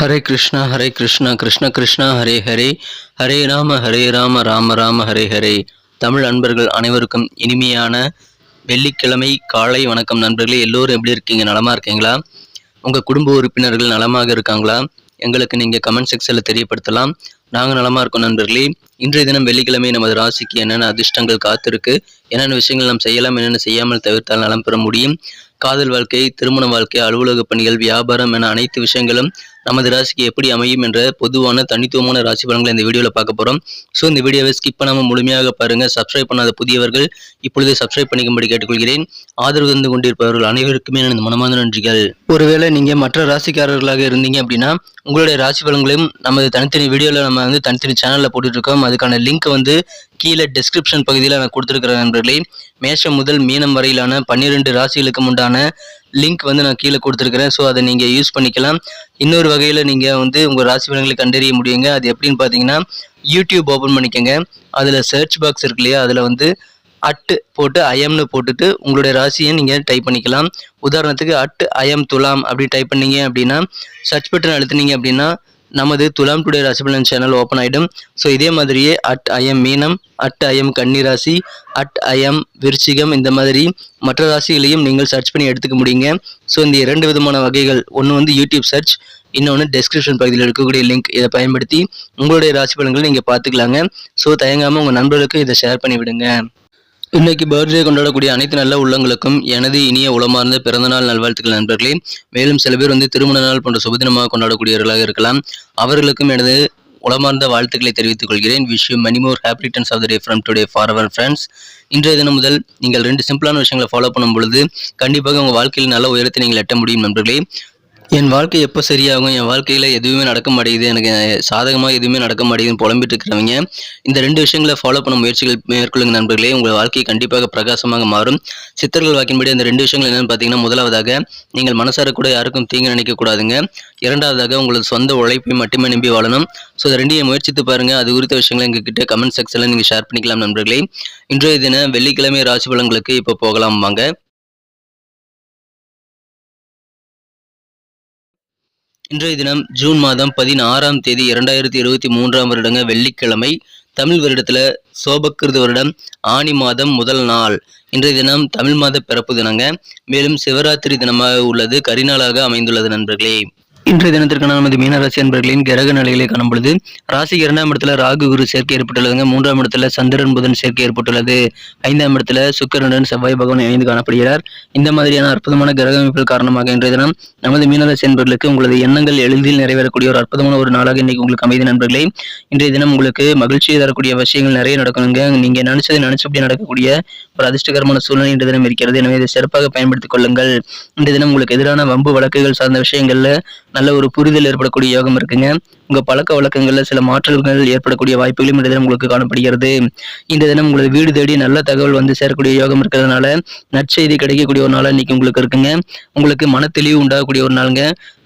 ஹரே கிருஷ்ணா கிருஷ்ண கிருஷ்ணா ஹரே ஹரே, ஹரே ராம ராம ராம ஹரே ஹரே. தமிழ் அன்பர்கள் அனைவருக்கும் இனிமையான வெள்ளிக்கிழமை காலை வணக்கம் நண்பர்களே. எல்லோரும் எப்படி இருக்கீங்க? நலமா இருக்கீங்களா? உங்கள் குடும்ப உறுப்பினர்கள் நலமாக இருக்காங்களா? எங்களுக்கு நீங்கள் கமெண்ட் செக்ஷனில் தெரியப்படுத்தலாம். நாங்கள் நலமாக இருக்கோம் நண்பர்களே. இன்றைய தினம் வெள்ளிக்கிழமை நமது ராசிக்கு என்னென்ன அதிர்ஷ்டங்கள் காத்திருக்கு, என்னென்ன விஷயங்கள் நாம் செய்யலாம், என்னென்ன செய்யாமல் தவிர்த்தால் நலம் பெற முடியும், காதல் வாழ்க்கை, திருமண வாழ்க்கை, அலுவலக பணிகள், வியாபாரம் என அனைத்து விஷயங்களும் நமது ராசிக்கு எப்படி அமையும் என்ற பொதுவான தனித்துவமான ராசி பலன்களை இந்த வீடியோவில் பார்க்க போகிறோம். ஸோ இந்த வீடியோவை ஸ்கிப் பண்ணாமல் முழுமையாக பாருங்கள். சப்ஸ்கிரைப் பண்ணாத புதியவர்கள் இப்பொழுதே சப்ஸ்கிரைப் பண்ணிக்கும்படி கேட்டுக்கொள்கிறேன். ஆதரவு தந்து கொண்டிருப்பவர்கள் அனைவருக்குமே எனது மனமார்ந்த நன்றிகள். ஒருவேளை நீங்கள் மற்ற ராசிக்காரர்களாக இருந்தீங்க அப்படின்னா உங்களுடைய ராசி பலன்களையும் நமது தனித்தனி வீடியோவில் நம்ம தனித்தனி சேனலில் போட்டுட்ருக்கோம். அதுக்கான லிங்க் கீழே டிஸ்கிரிப்ஷன் பகுதியில் நான் கொடுத்துருக்கிற நண்பர்களே. மேஷம் முதல் மீனம் வரையிலான 12 ராசிகளுக்கு உண்டான லிங்க் நான் கீழே கொடுத்துருக்கிறேன். ஸோ அதை நீங்கள் யூஸ் பண்ணிக்கலாம். இன்னொரு வகையில் நீங்கள் உங்கள் ராசி பலன்களை கண்டறிய முடியுங்க. அது எப்படின்னு பார்த்தீங்கன்னா, யூடியூப் ஓப்பன் பண்ணிக்கோங்க. அதில் சர்ச் பாக்ஸ் இருக்கு இல்லையா, அதில் அட்டு போட்டு ஐஎம்னு போட்டுட்டு உங்களுடைய ராசியை நீங்கள் டைப் பண்ணிக்கலாம். உதாரணத்துக்கு ஐஎம் துலாம் அப்படி டைப் பண்ணீங்க அப்படின்னா, சர்ச் பட்டன் அழுத்தினீங்க அப்படின்னா நமது துலாம் டுடே ராசி பலன் சேனல் ஓப்பன் ஆகிடும். ஸோ இதே மாதிரியே ஐஎம் மீனம், ஐஎம் கன்னி ராசி, ஐஎம் விருச்சிகம், இந்த மாதிரி மற்ற ராசிகளையும் நீங்கள் சர்ச் பண்ணி எடுத்துக்க முடியுங்க. ஸோ இந்த 2 விதமான வகைகள், ஒன்று யூடியூப் சர்ச், இன்னொன்று டெஸ்கிரிப்ஷன் பகுதியில் இருக்கக்கூடிய லிங்க். இதை பயன்படுத்தி உங்களுடைய ராசி பலன்களை நீங்கள் பார்த்துக்கலாங்க. ஸோ தயங்காமல் உங்கள் நண்பர்களுக்கு இதை ஷேர் பண்ணி விடுங்க. இன்னைக்கு பர்த்டே கொண்டாடக்கூடிய அனைத்து நல்ல உள்ளங்களுக்கும் எனது இனிய உளமார்ந்த பிறந்தநாள் நல்வாழ்த்துக்கள் நண்பர்களே. மேலும் சில பேர் திருமண நாள் போன்ற சுபதினமாக கொண்டாடக்கூடியவர்களாக இருக்கலாம். அவர்களுக்கும் எனது உளமார்ந்த வாழ்த்துக்களை தெரிவித்துக் கொள்கிறேன். Wish you many more happy returns of the day from today for our friends. இன்றைய தினம் முதல் நீங்கள் 2 சிம்பிளான விஷயங்களை ஃபாலோ பண்ணும் பொழுது கண்டிப்பாக உங்கள் வாழ்க்கையில் நல்ல உயரத்தை நீங்கள் எட்ட முடியும் நண்பர்களே. என் வாழ்க்கை எப்போ சரியாகும், என் வாழ்க்கையில் எதுவுமே நடக்க மாட்டேங்குது, எனக்கு சாதகமாக எதுவுமே நடக்க மாட்டேங்குதுன்னு புலம்பிட்டு இருக்கிறவங்க இந்த 2 விஷயங்களை ஃபாலோ பண்ண முயற்சிகள் மேற்கொள்ளுங்க நண்பர்களே. உங்கள் வாழ்க்கை கண்டிப்பாக பிரகாசமாக மாறும். சித்தர்கள் வாக்கின்படி அந்த 2 விஷயங்கள் என்னென்னு பார்த்தீங்கன்னா, முதலாவதாக நீங்கள் மனசார கூட யாருக்கும் தீங்கு நினைக்கக்கூடாதுங்க. இரண்டாவதாக உங்களது சொந்த உழைப்பை மட்டுமே நம்பி வாழணும். ஸோ இந்த 2ஐயும் முயற்சித்து பாருங்கள். அது குறித்த விஷயங்களை எங்ககிட்ட கமெண்ட் செக்ஷனில் நீங்கள் ஷேர் பண்ணிக்கலாம் நண்பர்களே. இன்றைய தினம் வெள்ளிக்கிழமை ராசி பலன்களுக்கு இப்போ போகலாம் வாங்க. இன்றைய தினம் ஜூன் மாதம் 16ஆம் தேதி 2023ஆம் வருடங்க வெள்ளிக்கிழமை. தமிழ் வருடத்தில் சோபக்கிருது வருடம் ஆனி மாதம் முதல் நாள். இன்றைய தினம் தமிழ் மாத பிறப்பு தினங்க. மேலும் சிவராத்திரி தினமாக உள்ளது, கரிநாளாக அமைந்துள்ளது நண்பர்களே. இன்றைய தினத்திற்கான நமது மீனராசி அன்பர்களின் கிரக நிலைகளை காணும் பொழுது ராசிக்கு 2ஆம் இடத்துல ராகு குரு சேர்க்கை ஏற்பட்டுள்ளதுங்க. 3ஆம் இடத்துல சந்திரன் புதன் சேர்க்கை ஏற்பட்டுள்ளது. 5ஆம் இடத்துல சுக்கிரனுடன் செவ்வாய் பகவான் இணைந்து காணப்படுகிறார். இந்த மாதிரியான அற்புதமான கிரக அமைப்புகள் காரணமாக இன்றைய தினம் நமது மீனராசி அன்பர்களுக்கு உங்களது எண்ணங்கள் எளிதில் நிறைவேறக்கூடிய ஒரு அற்புதமான ஒரு நாளாக இன்னைக்கு உங்களுக்கு அமைதி நண்பர்களே. இன்றைய தினம் உங்களுக்கு மகிழ்ச்சியை தரக்கூடிய விஷயங்கள் நிறைய நடக்கணுங்க. நீங்க நினைச்சபடி நடக்கக்கூடிய ஒரு அதிர்ஷ்டகரமான சூழ்நிலை இன்றைய தினம் இருக்கிறது. எனவே இதை சிறப்பாக பயன்படுத்திக் கொள்ளுங்கள். இன்றைய தினம் உங்களுக்கு எதிரான வம்பு வழக்குகள் சார்ந்த விஷயங்கள்ல நல்ல ஒரு புரிதல் ஏற்படக்கூடிய யோகம் இருக்குங்க. உங்க பழக்க வழக்கங்கள்ல சில மாற்றங்கள் ஏற்படக்கூடிய வாய்ப்புகளும் இந்த தினம் உங்களுக்கு காணப்படுகிறது. இந்த தினம் உங்களது வீடு தேடி நல்ல தகவல் சேரக்கூடிய யோகம் இருக்கிறதுனால நற்செய்தி கிடைக்கக்கூடிய ஒரு நாளா இன்னைக்கு உங்களுக்கு இருக்குங்க. உங்களுக்கு மன தெளிவு உண்டாகக்கூடிய ஒரு நாளுங்க.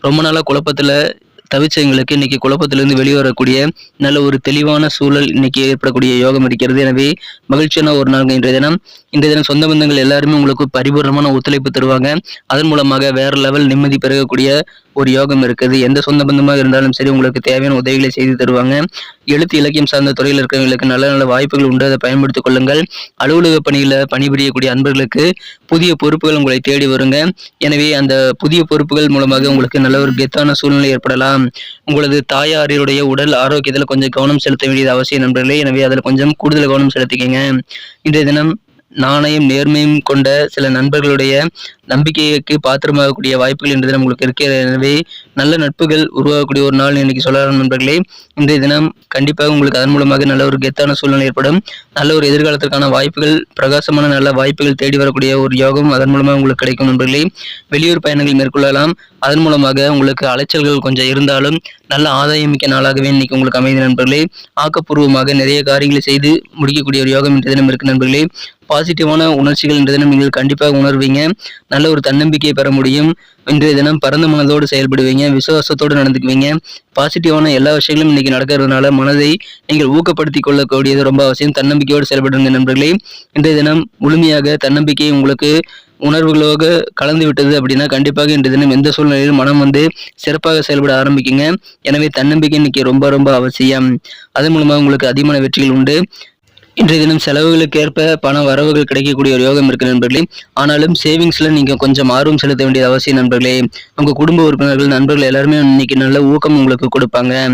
ரொம்ப நாளா குழப்பத்துல தவிச்சவங்களுக்கு இன்னைக்கு குழப்பத்திலிருந்து வெளிவரக்கூடிய நல்ல ஒரு தெளிவான சூழல் இன்னைக்கு ஏற்படக்கூடிய யோகம் இருக்கிறது. எனவே மகிழ்ச்சியான ஒரு நாள் இன்றைய தினம் சொந்த பந்தங்கள் எல்லாருமே உங்களுக்கு பரிபூர்ணமான ஒத்துழைப்பு தருவாங்க. அதன் மூலமாக வேற லெவல் நிம்மதி பெருகக்கூடிய ஒரு யோகம் இருக்குது. எந்த சொந்த பந்தமாக இருந்தாலும் சரி உங்களுக்கு தேவையான உதவிகளை செய்து தருவாங்க. எழுத்து இலக்கியம் சார்ந்த துறையில் இருக்கிறவங்களுக்கு நல்ல நல்ல வாய்ப்புகள் உண்டு, அதை பயன்படுத்திக் கொள்ளுங்கள். அலுவலக பணியில பணிபுரியக்கூடிய அன்பர்களுக்கு புதிய பொறுப்புகள் உங்களை தேடி வருங்க. எனவே அந்த புதிய பொறுப்புகள் மூலமாக உங்களுக்கு நல்ல ஒரு கெத்தான சூழ்நிலை ஏற்படலாம். உங்களது தாயாரினுடைய உடல் ஆரோக்கியத்தில் கொஞ்சம் கவனம் செலுத்த வேண்டியது அவசியம் நண்பர்களே. எனவே அதில் கொஞ்சம் கூடுதல் கவனம் செலுத்திக்கங்க. இன்றைய தினம் நாணயம் நேர்மையும் கொண்ட சில நண்பர்களுடைய நம்பிக்கைக்கு பாத்திரமாகக்கூடிய வாய்ப்புகள் இன்றைய தினம் உங்களுக்கு இருக்கிறது. எனவே நல்ல நட்புகள் உருவாகக்கூடிய ஒரு நாள் இன்னைக்கு சொல்லலாம் நண்பர்களே. இன்றைய தினம் கண்டிப்பாக உங்களுக்கு அதன் மூலமாக நல்ல ஒரு கெத்தான சூழ்நிலை ஏற்படும். நல்ல ஒரு எதிர்காலத்திற்கான வாய்ப்புகள், பிரகாசமான நல்ல வாய்ப்புகள் தேடி வரக்கூடிய ஒரு யோகம் அதன் மூலமாக உங்களுக்கு கிடைக்கும் நண்பர்களே. வெளியூர் பயணங்கள் மேற்கொள்ளலாம். அதன் மூலமாக உங்களுக்கு அலைச்சல்கள் கொஞ்சம் இருந்தாலும் நல்ல ஆதாயம் மிக்க நாளாகவே இன்னைக்கு உங்களுக்கு அமைதி நண்பர்களே. ஆக்கப்பூர்வமாக நிறைய காரியங்களை செய்து முடிக்கக்கூடிய ஒரு யோகம் இன்றைய தினம் இருக்கு நண்பர்களே. பாசிட்டிவான உணர்ச்சிகள் இன்றைய தினம் நீங்கள் கண்டிப்பாக உணர்வீங்க. நல்ல ஒரு தன்னம்பிக்கையை பெற முடியும். இன்றைய தினம் பரந்த மனதோடு செயல்படுவீங்க, விசுவாசத்தோடு நடந்துக்குவீங்க. பாசிட்டிவான எல்லா விஷயங்களும் இன்னைக்கு நடக்கிறதுனால மனதை நீங்கள் ஊக்கப்படுத்திக் கொள்ளக்கூடியது ரொம்ப அவசியம். தன்னம்பிக்கையோடு செயல்படுங்க நண்பர்களே. இன்றைய தினம் முழுமையாக தன்னம்பிக்கை உங்களுக்கு உணர்வுகளோடு கலந்து விட்டது அப்படின்னா கண்டிப்பாக இன்றைய தினம் எந்த சூழ்நிலையிலும் மனம் சிறப்பாக செயல்பட ஆரம்பிக்குங்க. எனவே தன்னம்பிக்கை இன்னைக்கு ரொம்ப ரொம்ப அவசியம். அதன் மூலமாக உங்களுக்கு அதிகமான வெற்றிகள் உண்டு. இன்றைய தினம் செலவுகளுக்கு ஏற்ப பண வரவுகள் கிடைக்கக்கூடிய ஒரு யோகம் இருக்கு நண்பர்களே. ஆனாலும் சேவிங்ஸ்ல நீங்க கொஞ்சம் ஆர்வம் செலுத்த வேண்டியது அவசியம் நண்பர்களே. உங்க குடும்ப உறுப்பினர்கள், நண்பர்கள் எல்லாருமே இன்னைக்கு நல்ல ஊக்கம் உங்களுக்கு கொடுப்பாங்க.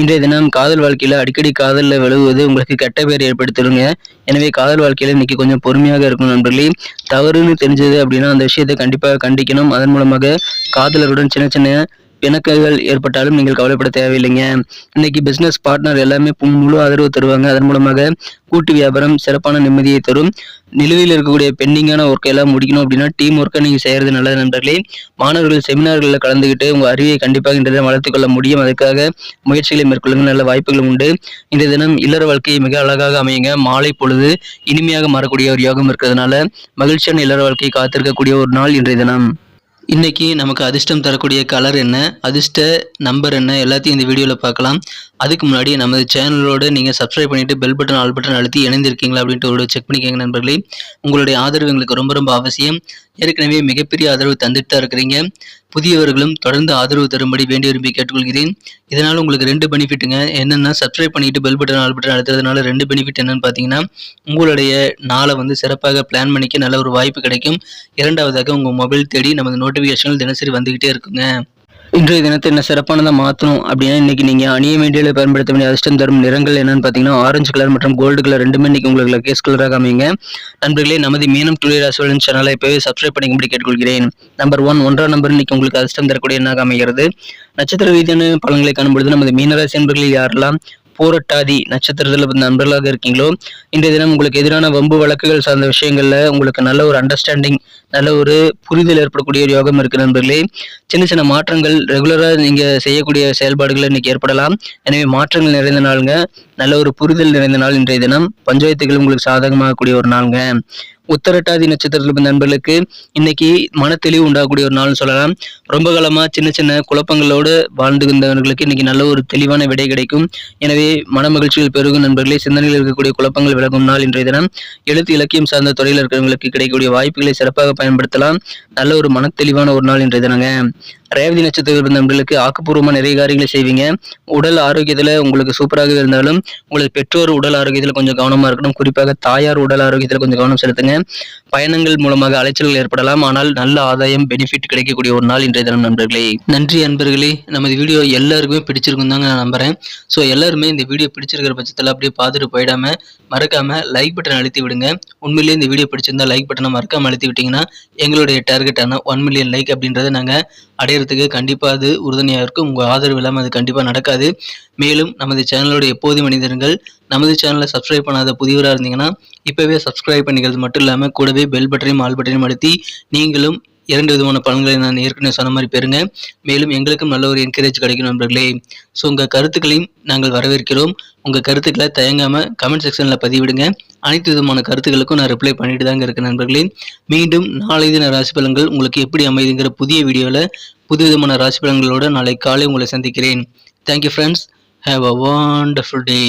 இன்றைய தினம் காதல் வாழ்க்கையில அடிக்கடி காதல்ல விழுவது உங்களுக்கு கெட்ட பேர் ஏற்படுத்திடுங்க. எனவே காதல் வாழ்க்கையில இன்னைக்கு கொஞ்சம் பொறுமையாக இருக்கும் நண்பர்களே. தவறுன்னு தெரிஞ்சது அப்படின்னா அந்த விஷயத்தை கண்டிப்பாக கண்டிக்கணும். அதன் மூலமாக காதலருடன் சின்ன சின்ன பிணக்குகள் ஏற்பட்டாலும் நீங்கள் கவலைப்பட தேவையில்லைங்க. இன்னைக்கு பிசினஸ் பார்ட்னர் எல்லாமே முழு ஆதரவு தருவாங்க. அதன் மூலமாக கூட்டு வியாபாரம் சிறப்பான நிம்மதியை தரும். நிலுவையில் இருக்கக்கூடிய பெண்டிங்கான ஒர்க்கை எல்லாம் முடிக்கணும் அப்படின்னா டீம் ஒர்க்கை நீங்கள் செய்யறது நல்லது நண்பர்களே. மாணவர்கள் செமினார்களில் கலந்துக்கிட்டு உங்கள் அறிவை கண்டிப்பாக இன்றைய தினம் வளர்த்துக் கொள்ள முடியும். அதுக்காக முயற்சிகளை மேற்கொள்ளுங்க. நல்ல வாய்ப்புகளும் உண்டு. இன்றைய தினம் இல்லற வாழ்க்கையை மிக அழகாக அமையுங்க. மாலை பொழுது இனிமையாக மாறக்கூடிய ஒரு யோகம் இருக்கிறதுனால மகிழ்ச்சியான இல்லற வாழ்க்கையை காத்திருக்கக்கூடிய ஒரு நாள் இன்றைய தினம். இன்னைக்கு நமக்கு அதிர்ஷ்டம் தரக்கூடிய கலர் என்ன, அதிர்ஷ்ட நம்பர் என்ன, எல்லாத்தையும் இந்த வீடியோவில் பார்க்கலாம். அதுக்கு முன்னாடி நமது சேனலோடு நீங்கள் சப்ஸ்கிரைப் பண்ணிவிட்டு பெல் பட்டன் ஆல் பட்டன் அழுத்தி இணைந்திருக்கீங்களா அப்படின்ட்டு ஒரு செக் பண்ணிக்கோங்க நண்பர்களே. உங்களுடைய ஆதரவு எங்களுக்கு ரொம்ப ரொம்ப அவசியம். ஏற்கனவே மிகப்பெரிய ஆதரவு தந்துட்டு தான் இருக்கிறீங்க. புதியவர்களும் தொடர்ந்து ஆதரவு தரும்படி வேண்டி விரும்பி கேட்டுக்கொள்கிறேன். இதனால் உங்களுக்கு 2 பெனிஃபிட்டுங்க. என்னென்னா சப்ஸ்கிரைப் பண்ணிட்டு பெல் பட்டன் ஆல் பட்டன் அழுத்துறதுனால 2 பெனிஃபிட் என்னன்னு பார்த்தீங்கன்னா, உங்களுடைய நாளை சிறப்பாக பிளான் பண்ணிக்க நல்ல ஒரு வாய்ப்பு கிடைக்கும். இரண்டாவதாக உங்கள் மொபைல் தேடி நமது நோட்டிஃபிகேஷன்கள் தினசரி வந்துக்கிட்டே இருக்குங்க. இன்றைய தினத்தை என்ன சிறப்பானதாக மாற்றணும் அப்படின்னா இன்னைக்கு நீங்கள் அணிய வேண்டிய பயன்படுத்த வேண்டிய அதிர்ஷ்டம் தரும் நிறங்கள் என்னன்னு பார்த்தீங்கன்னா ஆரஞ்சு கலர் மற்றும் கோல்டு கலர் ரெண்டுமே இன்னைக்கு உங்களுக்கு லக்கேஸ் கலராக அமைங்க. நண்பர்களே, நமது மீனம் டுடே ராசிபலன் சேனலை இப்போவே சப்ஸ்கிரைப் பண்ணிக்கும்படி கேட்டுக்கொள்கிறேன். நம்பர் 1 ஒன்றாம் நம்பர் இன்னைக்கு உங்களுக்கு அதிர்ஷ்டம் தரக்கூடிய எண்ணாக அமைகிறது. நட்சத்திர ரீதியான பலன்களை காணும்பொழுது நமது மீனராசி நண்பர்கள் யாரெல்லாம் போராட்டாதி நட்சத்திரத்தில் நண்பர்களாக இருக்கீங்களோ இன்றைய தினம் உங்களுக்கு எதிரான வம்பு வழக்குகள் சார்ந்த விஷயங்கள்ல உங்களுக்கு நல்ல ஒரு அண்டர்ஸ்டாண்டிங், நல்ல ஒரு புரிதல் ஏற்படக்கூடிய ஒரு யோகம் இருக்கு நண்பர்களே. சின்ன சின்ன மாற்றங்கள் ரெகுலரா நீங்க செய்யக்கூடிய செயல்பாடுகள் இன்னைக்கு ஏற்படலாம். எனவே மாற்றங்கள் நிறைந்த நாளுங்க. நல்ல ஒரு புரிதல் நிறைந்த நாள் இன்றைய தினம். பஞ்சாயத்துகள் உங்களுக்கு சாதகமாகக்கூடிய ஒரு நாளுங்க. உத்தரட்டாதி நட்சத்திரத்தில் நண்பர்களுக்கு இன்னைக்கு மன தெளிவு உண்டாகக்கூடிய ஒரு நாள்னு சொல்லலாம். ரொம்ப காலமா சின்ன சின்ன குழப்பங்களோடு வாழ்ந்துகின்றவர்களுக்கு இன்னைக்கு நல்ல ஒரு தெளிவான விடை கிடைக்கும். எனவே மன மகிழ்ச்சிகள் பெருகும் நண்பர்களே. சிந்தனையில் இருக்கக்கூடிய குழப்பங்கள் விலகும் நாள் இன்றைய தினம். எழுத்து இலக்கியம் சார்ந்த துறையில் இருக்கிறவங்களுக்கு கிடைக்கக்கூடிய வாய்ப்புகளை சிறப்பாக பயன்படுத்தலாம். நல்ல ஒரு மன தெளிவான ஒரு நாள் இன்றைய தினங்க. ரேவதி நட்சத்திர நண்பர்களுக்கு ஆக்கப்பூர்வமான நிறைய காரியங்களை செய்வீங்க. உடல் ஆரோக்கியத்துல உங்களுக்கு சூப்பராக இருந்தாலும் உங்களுக்கு பெற்றோர் உடல் ஆரோக்கியத்துல கொஞ்சம் கவனமா இருக்கணும். குறிப்பாக தாயார் உடல் ஆரோக்கியத்துல கொஞ்சம் கவனம் செலுத்துங்க. பயணங்கள் மூலமாக அலைச்சல்கள் ஏற்படலாம். ஆனால் நல்ல ஆதாயம் பெனிஃபிட் கிடைக்கக்கூடிய ஒரு நாள் இன்றைய தினம் நண்பர்களே. நன்றி அன்பர்களே. நமது வீடியோ எல்லாருக்குமே பிடிச்சிருக்கும் தாங்க நான் நம்புறேன். ஸோ எல்லாருமே இந்த வீடியோ பிடிச்சிருக்கிற பட்சத்தில் அப்படியே பார்த்துட்டு போயிடாம மறக்காம லைக் பட்டன் அழுத்தி விடுங்க. உண்மையிலேயே இந்த வீடியோ பிடிச்சிருந்தா லைக் பட்டனை மறக்காம அழுத்தி விட்டீங்கன்னா எங்களுடைய டார்கெட்டான 1 மில்லியன் லைக் அப்படின்றத நாங்கள் அடையிறதுக்கு கண்டிப்பாக அது உறுதுணையாக இருக்கும். உங்கள் ஆதரவு இல்லாமல் அது கண்டிப்பாக நடக்காது. மேலும் நமது சேனலோட எப்போதும் மனிதர்கள் நமது சேனலை சப்ஸ்கிரைப் பண்ணாத புதியவராக இருந்தீங்கன்னா இப்போவே சப்ஸ்கிரைப் பண்ணிக்கிறது மட்டும் இல்லாமல் கூடவே பெல் பட்டனையும் ஆல் பட்டனையும் அழுத்தி நீங்களும் 2 விதமான பலன்களை நான் ஏற்கனவே சொன்ன மாதிரி பெறுங்க. மேலும் எங்களுக்கும் நல்ல ஒரு என்கரேஜ் கிடைக்கும் நண்பர்களே. ஸோ உங்கள் கருத்துக்களையும் நாங்கள் வரவேற்கிறோம். உங்கள் கருத்துக்களை தயங்காமல் கமெண்ட் செக்ஷனில் பதிவிடுங்க. அனைத்து விதமான கருத்துக்களுக்கும் நான் ரிப்ளை பண்ணிட்டு தாங்க இருக்கேன் நண்பர்களே. மீண்டும் நாளை தின ராசி பலன்கள் உங்களுக்கு எப்படி அமைதுங்கிற புதிய வீடியோவில் புது விதமான ராசி பலன்களோடு நாளை காலை உங்களை சந்திக்கிறேன். Thank you friends. Have a wonderful day.